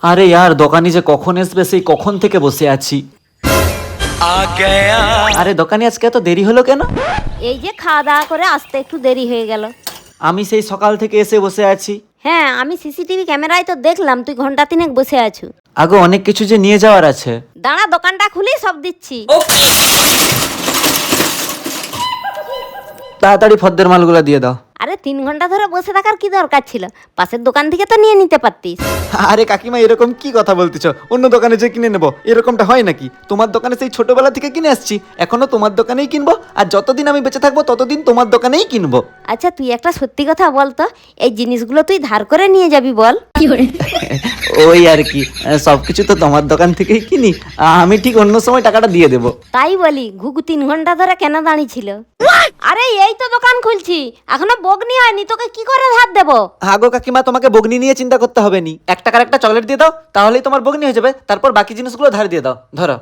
আরে यार দোকানি যে কখন আসবে সেই কখন থেকে বসে আছি। আরে দোকানি আজকে এত দেরি হলো কেন? এই যে খাওয়া দাওয়া করে আসতে একটু দেরি হয়ে গেল। আমি সেই সকাল থেকে এসে বসে আছি। হ্যাঁ, আমি সিসিটিভি ক্যামেরায় তো দেখলাম তুই ঘন্টা তিনেক বসে আছো। আগে অনেক কিছু যে নিয়ে যাওয়ার আছে। দাঁড়া, দোকানটা খুলি সব দিচ্ছি। তাড়াতাড়ি ফদ্দের মালগুলো দিয়ে দাও। আরে 3 ঘন্টা ধরে বসে থাকার কি দরকার ছিল? পাশের দোকান থেকে তো নিয়ে নিতে পারতিস। আরে কাকিমা এরকম কি কথা বলতেছো? অন্য দোকানে যে কিনে নেবো এরকমটা হয় নাকি? তোমার দোকানে সেই ছোটবেলা থেকে কিনে আসছি, এখনো তোমার দোকানেই কিনবো, আর যতদিন আমি বেঁচে থাকবো ততদিন তোমার দোকানেই কিনবো। আচ্ছা তুই একটা সত্যি কথা বল তো, এই জিনিসগুলো তুই ধার করে নিয়ে যাবি বল? ওই আর কি, সবকিছু তো তোমার দোকান থেকেই কিনি, আমি ঠিক অন্য সময় টাকাটা দিয়ে দেবো। তাই বলি, ঘুঘু 3 ঘন্টা ধরে কেন দাঁড়িয়ে ছিল? আরে এই তো দোকান খুলছি, এখনো বগনি হয়নি, তোকে কি করে ধার দেবো? আগো কাকিমা, তোমাকে বগনি নিয়ে চিন্তা করতে হবে নি, 1 টাকার একটা চকলেট দিয়ে দাও, তাহলেই তোমার বগনি হয়ে যাবে। তারপর বাকি জিনিসগুলো ধার দিয়ে দাও। ধরো।